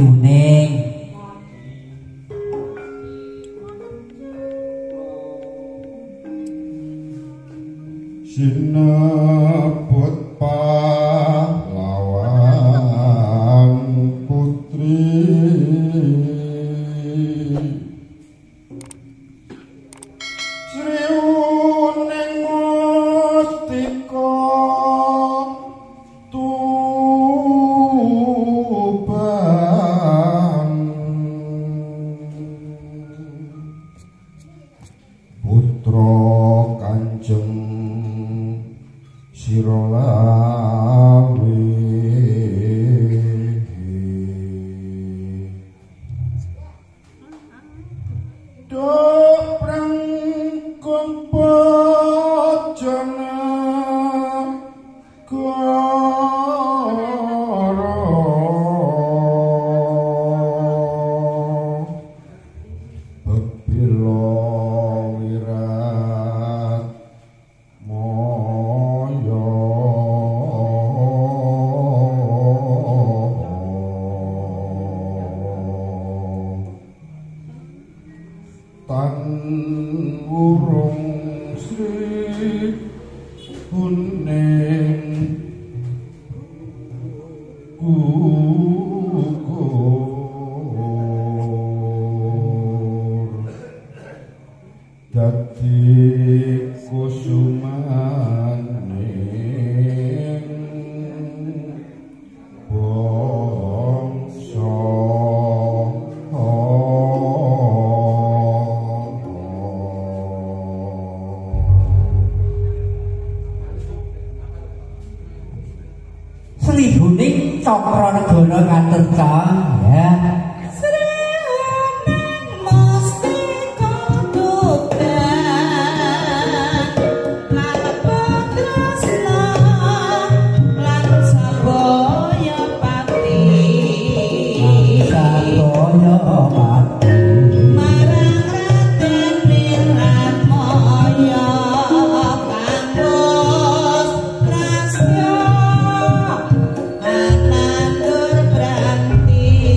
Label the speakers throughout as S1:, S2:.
S1: Uning.
S2: Sinebut pahlawan putri Sriuning mustika Tuban putra Kanjeng Sirolawe Dobrang kumpojana Goro Bebilo wirat Moyo Tan urung Sri Uning gugur dadi kusumaning bangsa
S1: Sri Uning Cakranegara Katerca ya.
S3: Anandur Branti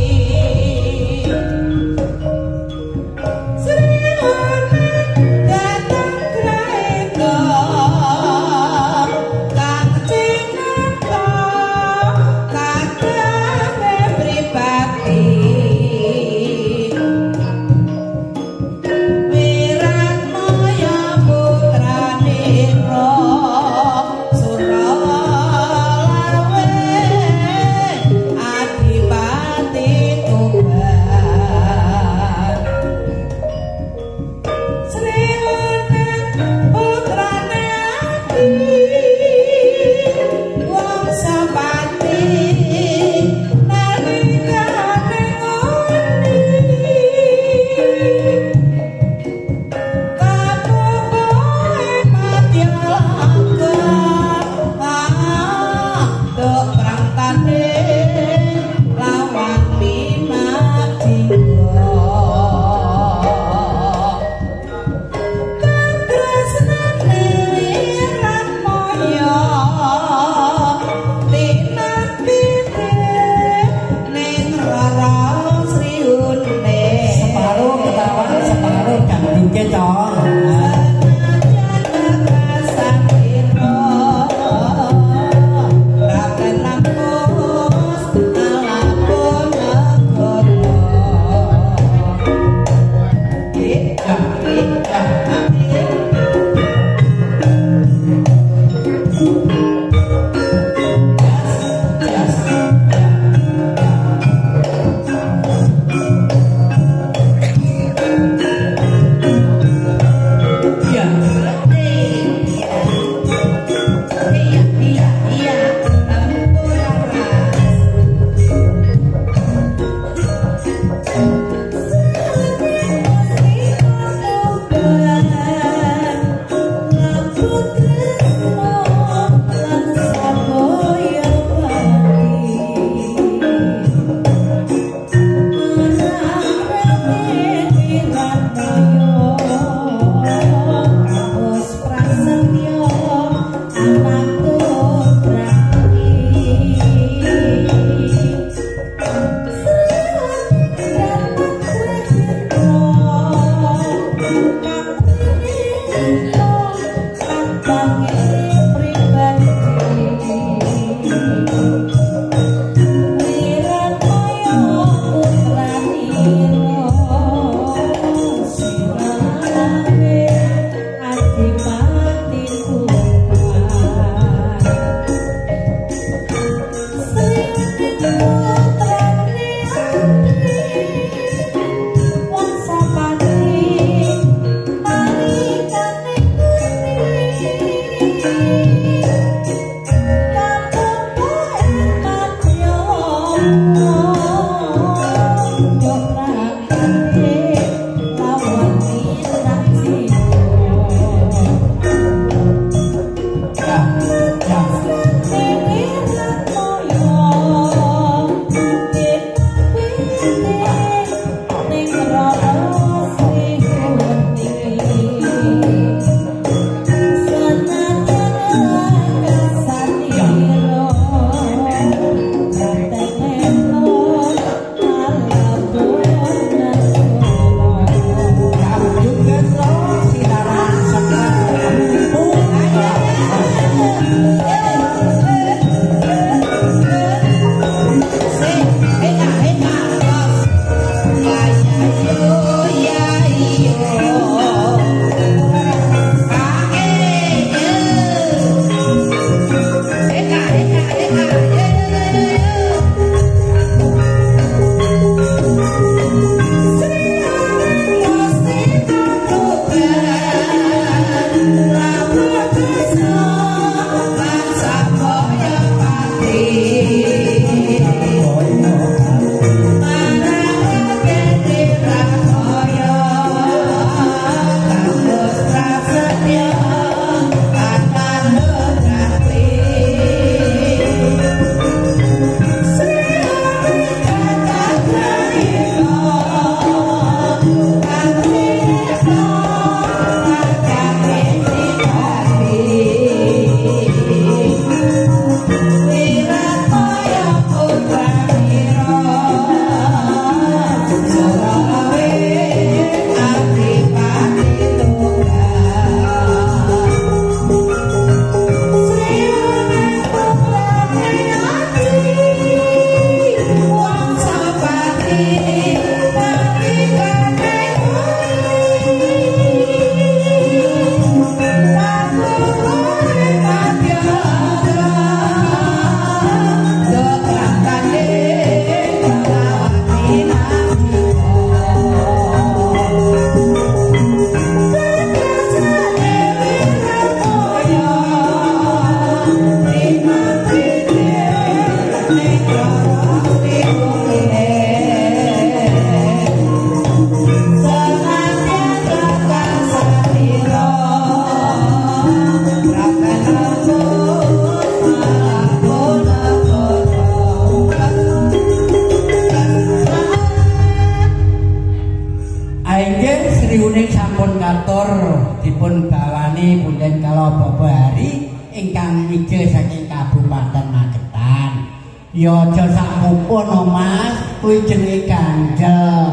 S1: ingkang inggih saking Kabupaten Magetan. Ya aja sak pupuh no Mas, kuwi jenenge ganjel.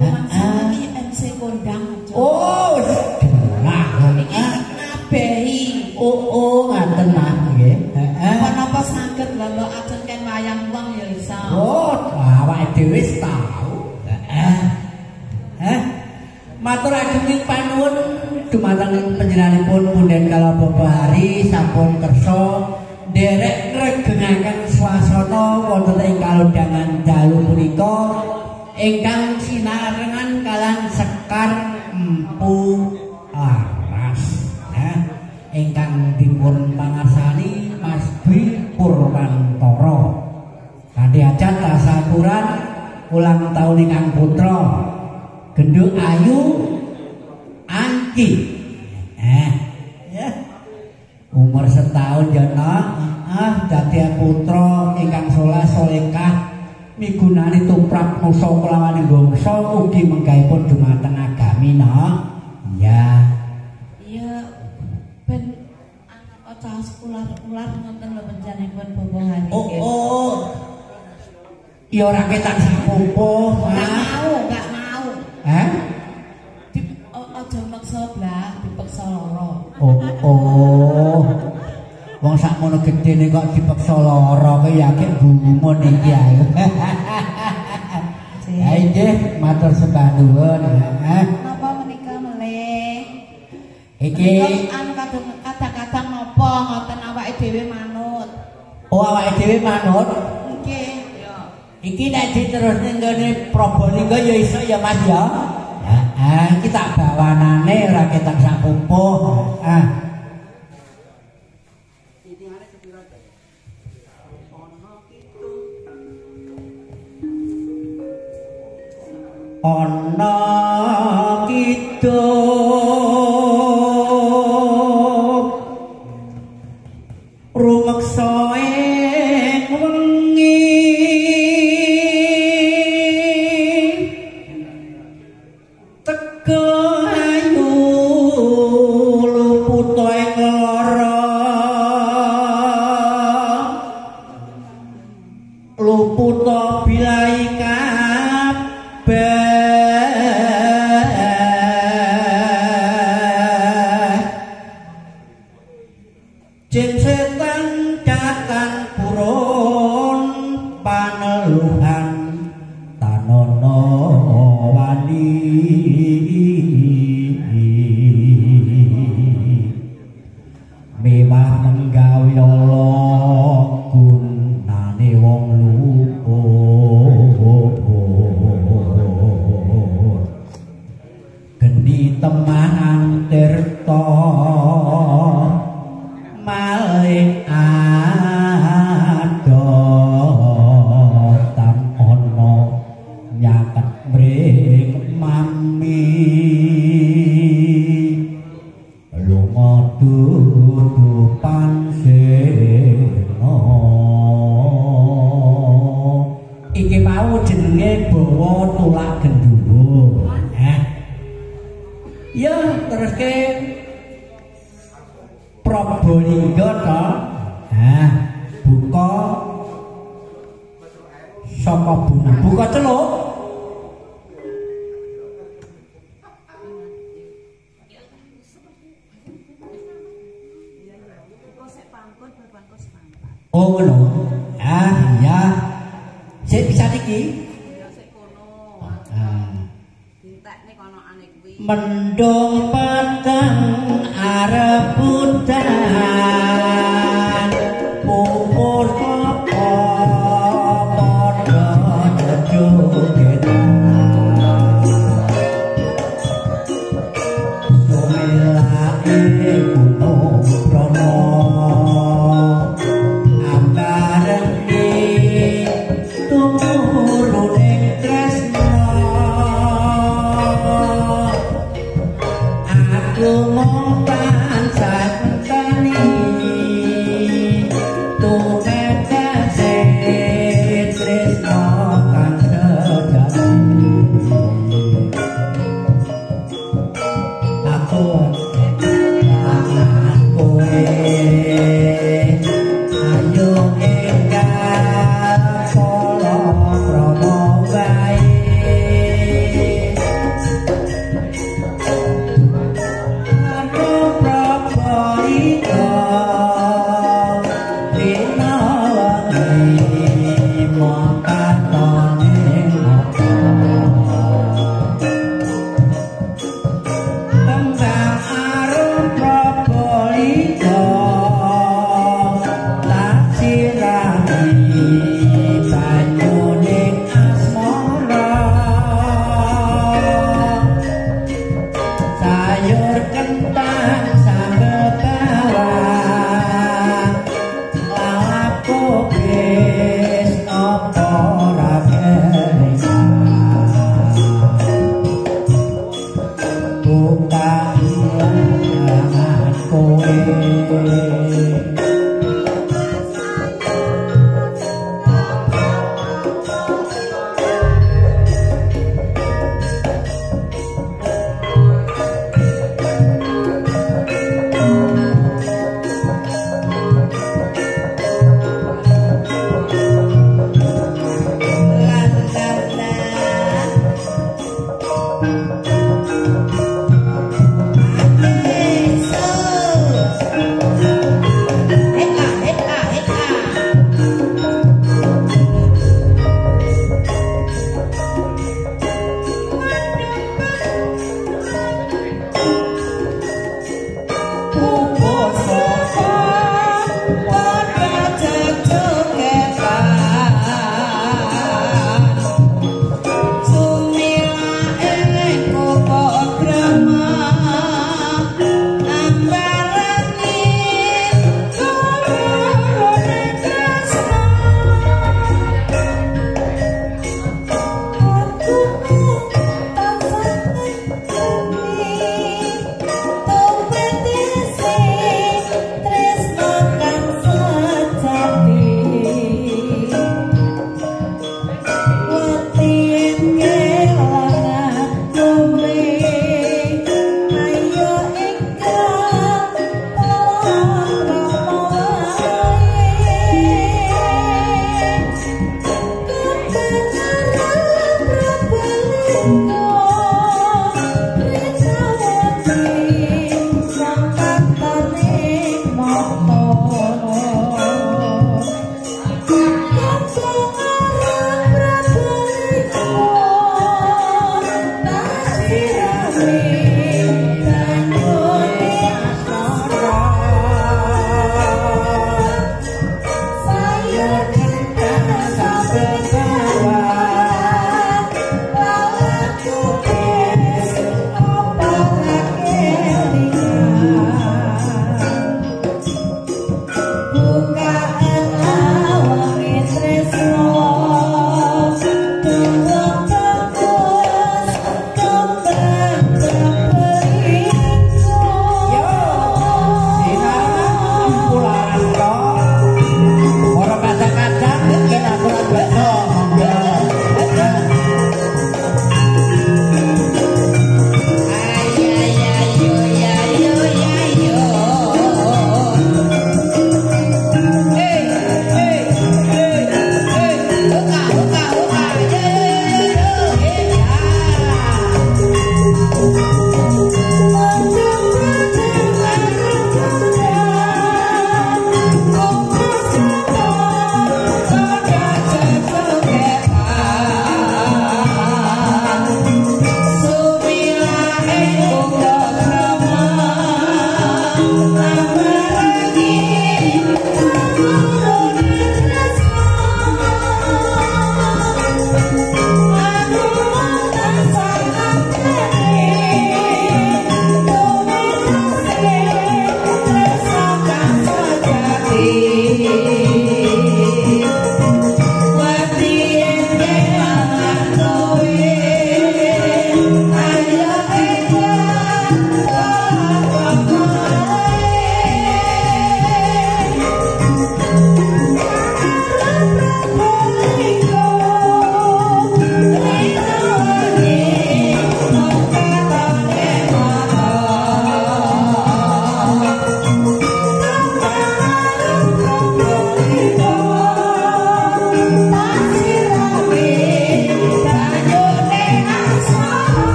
S3: Heeh. Iki MC kondang.
S1: Oh, nah,
S3: nabehi.
S1: Oh, ngaten Mas nggih. Heeh.
S3: Menapa saged lelokake ken wayang wong ya iso.
S1: Oh, awake dhewe wis tau. Heeh. Matur ageng panuwun dumateng panjenenganipun punden kala Babari sampun kersa nderek ngregengaken swasana wonten ing kalodhangan dalu punika ingkang sinarengan kalan Sekar Empu Aras. Ingkang dipun pangarsani Mas Dwi Purwantara. Kanthi ajat tasaturan ulang tahun ingkang putra Genduk Ayu Angki. Ya. Umur setahun ya dadi putra ingkang saleh salehah migunani tumrap nusa kelawan bangsa ugi menggahipun dumateng agami ya.
S3: Iya ben anak ular ngoten lho panjenengan Bapak Hari.
S1: Oh. Ya ora ketan sapupuh,
S3: Enggak mau. Aja maksa blak, dipeksa lara.
S1: Oh. Wong sakmono gedene kok dipeksa lara kuwi yakin gumun iki ae. Ya nggih, matur sembah nuwun.
S3: Napa menika melih?
S1: Iki
S3: anu kadang-kadang napa ngoten awake dhewe manut.
S1: Oh, awake dhewe manut.
S3: Nggih, ya.
S1: Iki nek diterusne nggone Probolinggo ya iso ya Mas ya. Iki tak bawanane ora ketan sapupuh. Ana kidul rumeksa ing wengi teka ayu luput ing lara luput bilai kabeh jin setan datang purun paneluhan tanono wani mewah menggawe ala gunane wong luput geni temahan tirta malih adotan ana nyaket mring mami lunga dudupan sena iki mau jenenge bawa tulak gendhuwo ya teruske Probolinggo to. Buka saka buka celuk. Oh ngono. Iya. Sik bisa iki.
S3: Ya sik kono. Dintekne kono ane kuwi.
S1: Mendung patang arep udan pupur apa padha jogetan sumelake gunung Bromo ambarane tumurune tresno aku mau tansah mentani ora kelingan buka jangan kowe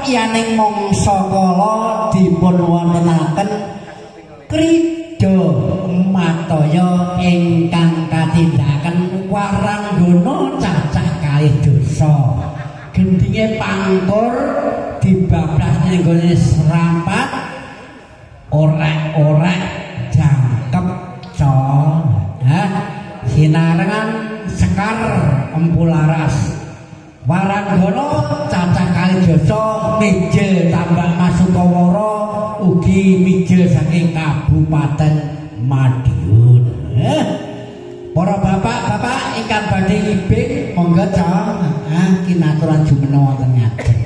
S1: yaning mangsa kala dipun wontenaken krida mataya ingkang katindakan waranggana cacah kalih dosa. Gendinge pangkur dibablas ning gone serampat orek-orek jangkep col. Sinarengan sekar empularas waranggana cacah kalih dosa mijil tambah Masukawara ugi mijil saking Kabupaten Madiun. Para bapak-bapak ingkang badhe ngibing monggo cong kinaturan jumeneng wonten ngajeng.